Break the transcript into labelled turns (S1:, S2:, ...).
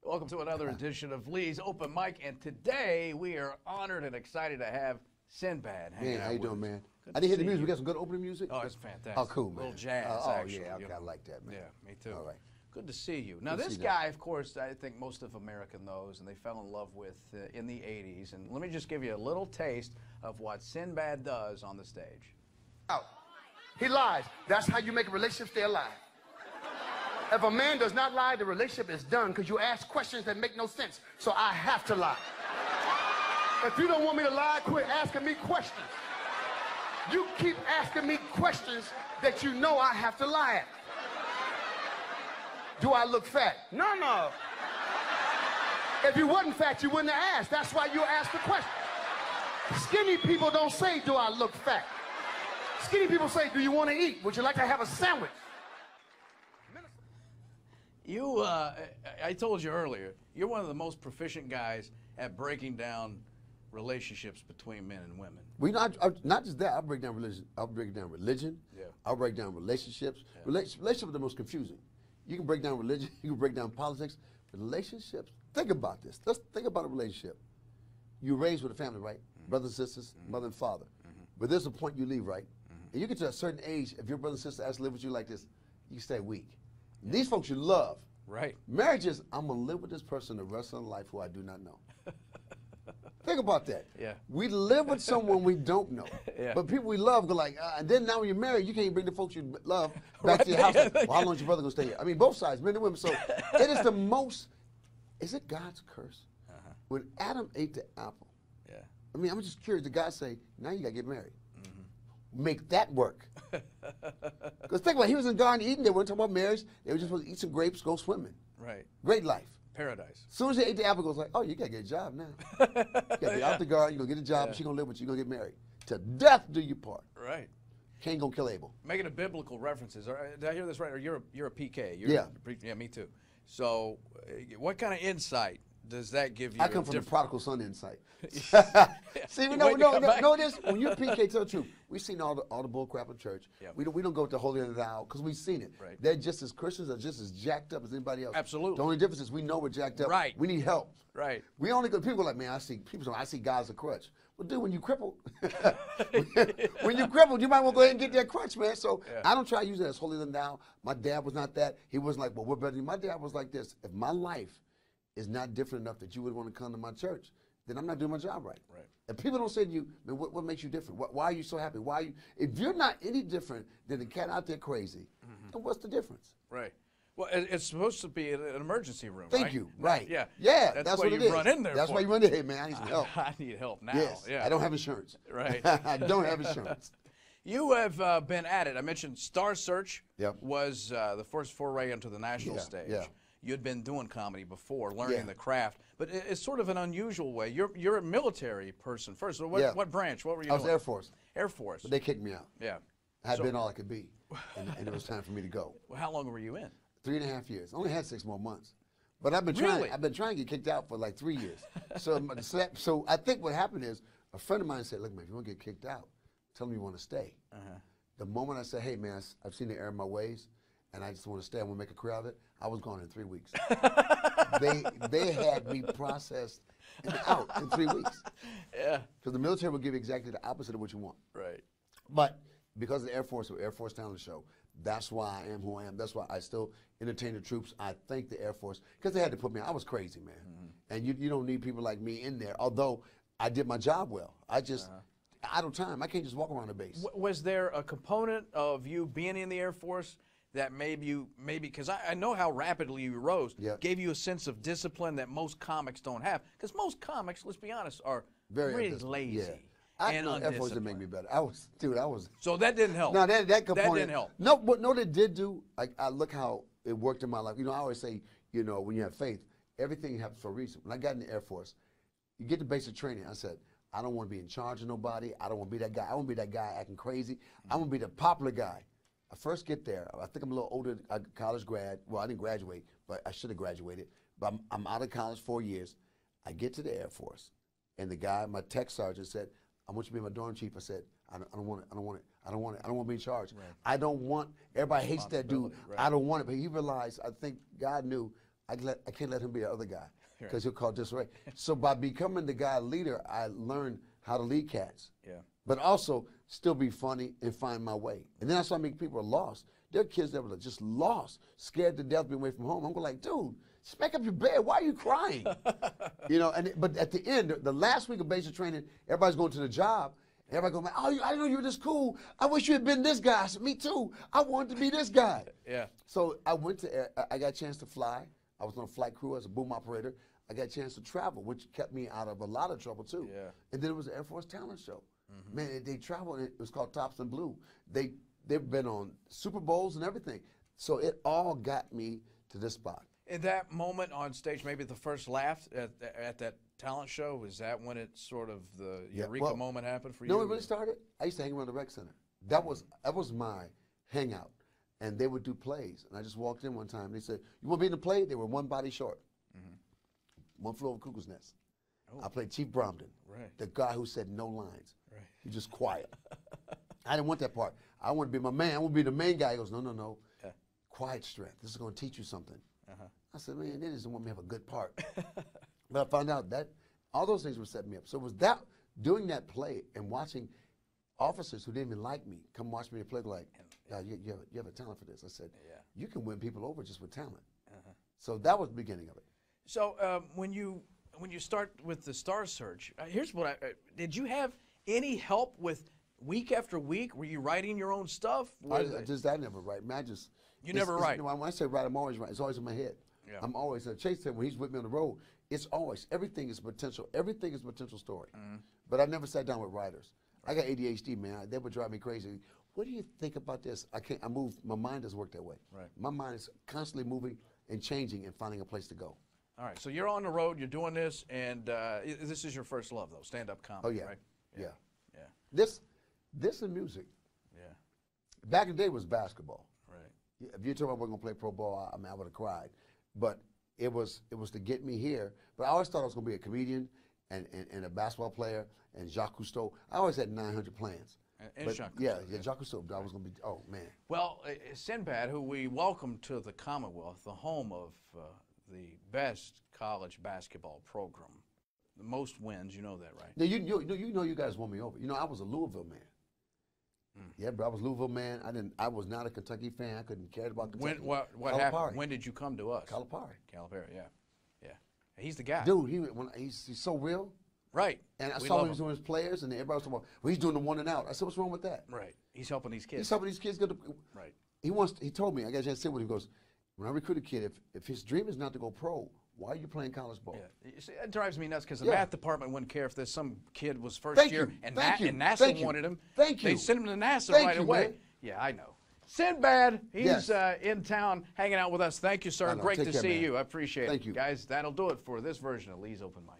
S1: Welcome to another edition of Lee's Open Mic, and today we are honored and excited to have Sinbad hanging out
S2: Man, how you
S1: with
S2: doing,
S1: us.
S2: man?
S1: Good
S2: I
S1: to
S2: didn't hear the
S1: see
S2: music.
S1: you.
S2: We got some good opening music?
S1: Oh, it's fantastic.
S2: Oh, cool, man.
S1: A little jazz, actually.
S2: Yeah,
S1: you
S2: I
S1: know.
S2: like that, man.
S1: Yeah, me too.
S2: All right.
S1: Good to see you. Now,
S2: Good to
S1: this
S2: see you.
S1: guy, of course, I think most of America knows, and they fell in love with in the 80s. And let me just give you a little taste of what Sinbad does on the stage.
S3: Out. He lies. That's how you make a relationship stay alive. If a man does not lie, the relationship is done because you ask questions that make no sense. So I have to lie. If you don't want me to lie, quit asking me questions. You keep asking me questions that you know I have to lie at. Do I look fat? No. If you wasn't fat, you wouldn't have asked. That's why you asked the question. Skinny people don't say, do I look fat? Skinny people say, do you want to eat? Would you like to have a sandwich?
S1: You, I told you earlier, you're one of the most proficient guys at breaking down relationships between men and women.
S2: Well, you know, not just that. I break down religion. I'll break down religion.
S1: Yeah.
S2: I'll break down relationships.
S1: Yeah.
S2: Relationships are the most confusing. You can break down religion. You can break down politics. But relationships, think about this. Let's think about a relationship. You're raised with a family, right? Mm-hmm. Brothers and sisters, mother and father. Mm-hmm. But there's a point you leave, right? Mm-hmm. And you get to a certain age, if your brother and sister ask to live with you like this, you stay weak. Yeah. These folks you love.
S1: Right.
S2: Marriage is, I'm going to live with this person the rest of their life who I do not know. Think about that.
S1: Yeah.
S2: We live with someone we don't know.
S1: Yeah.
S2: But people we love go like, and then now when you're married, you can't bring the folks you love back to your house. Like, well, how long is your brother going to stay here? I mean, both sides, men and women. So it is the most, is it God's curse? Uh-huh. When Adam ate the apple,
S1: yeah.
S2: I mean, I'm just curious. The God say, now you got to get married. Mm-hmm. Make that work. Because think about it, he was in the Garden of Eden. They weren't talking about marriage. They were just supposed to eat some grapes, go swimming.
S1: Right.
S2: Great life.
S1: Paradise.
S2: As soon as they ate the apple, it goes like, oh, you got to get a job now. You got to be out the garden, you're going to get a job,
S1: Yeah.
S2: she's going to live with you, you're going to get married. To death do you part.
S1: Right.
S2: Cain going to kill Abel.
S1: Making a biblical references. Did I hear this right? Or you're a PK.
S2: Yeah.
S1: Yeah, me too. So what kind of insight does that give you?
S2: I come from the prodigal son insight. See,
S1: Wait
S2: no,
S1: to come back.
S2: know this. When you're PK, tell the truth. We've seen all the bull crap in church.
S1: Yep.
S2: We don't go with the holier than thou because we've seen it.
S1: Right.
S2: They're just as Christians are just as jacked up as anybody else.
S1: Absolutely.
S2: The only difference is we know we're jacked up.
S1: Right.
S2: We need help.
S1: Right.
S2: We only go. People are like, man, I see God as a crutch. Well, dude, when you crippled, when you crippled, you might want to go ahead and get that crutch, man. So
S1: Yeah.
S2: I don't try to use it as holier than thou. My dad was not that. He wasn't like, well, we're better than you. My dad was like this. If my life is not different enough that you would want to come to my church, then I'm not doing my job right.
S1: Right.
S2: If people don't say to you, man, what makes you different? Why are you so happy? Why are you? If you're not any different than the cat out there crazy, then what's the difference?
S1: Right. Well, it's supposed to be an emergency room.
S2: Thank
S1: right?
S2: you. Right.
S1: Yeah.
S2: Yeah.
S1: That's
S2: what
S1: what
S2: it
S1: you
S2: is.
S1: run in there.
S2: That's
S1: for.
S2: why you run in. Hey, man, I need some help.
S1: I need help now.
S2: Yes.
S1: Yeah.
S2: I don't have insurance.
S1: Right.
S2: I don't have insurance.
S1: You have been at it. I mentioned Star Search
S2: Yep.
S1: was the first foray into the national
S2: Yeah,
S1: stage.
S2: yeah.
S1: You'd been doing comedy before, learning
S2: Yeah.
S1: the craft, but it's sort of an unusual way. You're a military person first. So
S2: Yeah.
S1: what branch? What were you
S2: I was
S1: doing?
S2: Air Force,
S1: Air Force.
S2: but they kicked me out.
S1: Yeah.
S2: I had
S1: So-
S2: been all I could be, and it was time for me to go.
S1: Well, how long were you in?
S2: 3.5 years. I only had 6 more months. But I've been trying.
S1: Really?
S2: I've been trying to get kicked out for like 3 years. So I think what happened is a friend of mine said, "Look, man, if you want to get kicked out, tell me you want to stay." The moment I said, "Hey, man, I've seen the error of my ways, and I just want to stay. I want to make a career out of it," I was gone in 3 weeks. they had me processed and out in 3 weeks.
S1: Yeah.
S2: Because the military will give you exactly the opposite of what you want.
S1: Right.
S2: But because of the Air Force, or Air Force Talent Show, that's why I am who I am. That's why I still entertain the troops. I thank the Air Force because they had to put me. I was crazy, man. And you don't need people like me in there. Although I did my job well, I just idle time. I can't just walk around the base.
S1: Was there a component of you being in the Air Force that maybe because I know how rapidly you rose,
S2: Yeah.
S1: gave you a sense of discipline that most comics don't have? Because most comics, let's be honest, are
S2: Very
S1: really
S2: undisciplined.
S1: lazy.
S2: Yeah. Air Force didn't make
S1: undisciplined.
S2: me better. I was, dude. I was.
S1: So that didn't help.
S2: No, that component.
S1: didn't help.
S2: No, what no, they did do. Like I look how it worked in my life. You know, I always say, you know, when you have faith, everything happens for a reason. When I got in the Air Force, you get the basic training. I said, I don't want to be in charge of nobody. I don't want to be that guy. I want to be that guy acting crazy. I want to be the popular guy. I first get there. I think I'm a little older. College grad. Well, I didn't graduate, but I should have graduated. But I'm out of college 4 years. I get to the Air Force, and the guy, my tech sergeant, said, I want you to be my dorm chief. I said, I don't want it. I don't want it. I don't want it. I don't want to be in charge. Right. I don't want, everybody hates that dude.
S1: Right.
S2: I don't want it. But he realized, I think God knew I can't let him be the other guy because he'll call disarray. So by becoming the guy leader, I learned how to lead cats.
S1: Yeah.
S2: But also still be funny and find my way. And then I saw people are lost. There are kids that were just lost, scared to death, being away from home. I'm going like, dude, just make up your bed. Why are you crying? You know. But at the end, the last week of basic training, everybody's going to the job. Everybody going, oh, I didn't know you were this cool. I wish you had been this guy. I said, me too. I wanted to be this guy.
S1: Yeah.
S2: So I got a chance to fly. I was on a flight crew as a boom operator. I got a chance to travel, which kept me out of a lot of trouble too.
S1: Yeah.
S2: And then it was the Air Force talent show. Man, they traveled. It was called Tops and Blue. They've been on Super Bowls and everything. So it all got me to this spot.
S1: In that moment on stage, maybe the first laugh at that talent show, was that when it sort of the eureka moment happened for you?
S2: No, it really started. I used to hang around the rec center. That was my hangout, and they would do plays. And I just walked in one time. And they said, "You want to be in the play?" They were one body short. One flew over cuckoo's nest.
S1: Oh.
S2: I played Chief Bromden, the guy who said no lines. He was just quiet. I didn't want that part. I want to be my man. I want to be the main guy. He goes, no. Yeah. Quiet strength. This is going to teach you something. I said, man, they just want me to have a good part. But I found out that all those things were setting me up. So it was that, doing that play and watching officers who didn't even like me come watch me play like, you have a talent for this. I said, you can win people over just with talent. So that was the beginning of it.
S1: So when you start with the Star Search, here's what did you have any help with week after week? Were you writing your own stuff?
S2: I never write. Man,
S1: you never write.
S2: When I say write, I'm always writing. It's always in my head. Yeah. I'm always Chase said when he's with me on the road, it's always everything is potential. Everything is a potential story. But I never sat down with writers. I got ADHD, man. That would drive me crazy. What do you think about this? I move. My mind doesn't work that way. Right. My mind is constantly moving and changing and finding a place to go.
S1: All right, so you're on the road, you're doing this, and this is your first love, though, stand-up comedy,
S2: oh, yeah.
S1: right?
S2: Yeah. This and music. Yeah. Back in the day was basketball. Right. If you told me I wasn't going to play pro ball, I would have cried. But it was to get me here. But I always thought I was going to be a comedian and a basketball player and Jacques Cousteau. I always had 900 plans.
S1: And Jacques Cousteau.
S2: Yeah, Jacques Cousteau. I was going to be, oh, man.
S1: Well, Sinbad, who we welcome to the Commonwealth, the home of the best college basketball program. The most wins, you know that, right?
S2: Now, you guys won me over. You know, I was a Louisville man. Yeah, but I was a Louisville man. I was not a Kentucky fan. I couldn't care about Kentucky.
S1: What happened? When did you come to us?
S2: Calipari.
S1: Yeah. He's the guy.
S2: Dude, he's so real.
S1: Right.
S2: And I saw him doing his players, and everybody was talking about, well, he's doing the one and out. I said, what's wrong with that?
S1: Right. He's helping these kids.
S2: He's helping these kids get to.
S1: Right.
S2: He told me, I got a chance to sit with him, he goes, when I recruit a kid, if his dream is not to go pro, why are you playing college ball?
S1: Yeah. You see, that drives me nuts because the math department wouldn't care if there's some kid was first year and NASA wanted him. They sent him to NASA right away.
S2: Man.
S1: Yeah, I know. Sinbad, he's in town hanging out with us. Thank you, sir. Great to see you. I appreciate it.
S2: Thank you.
S1: Guys, that'll do it for this version of Lee's Open Mic.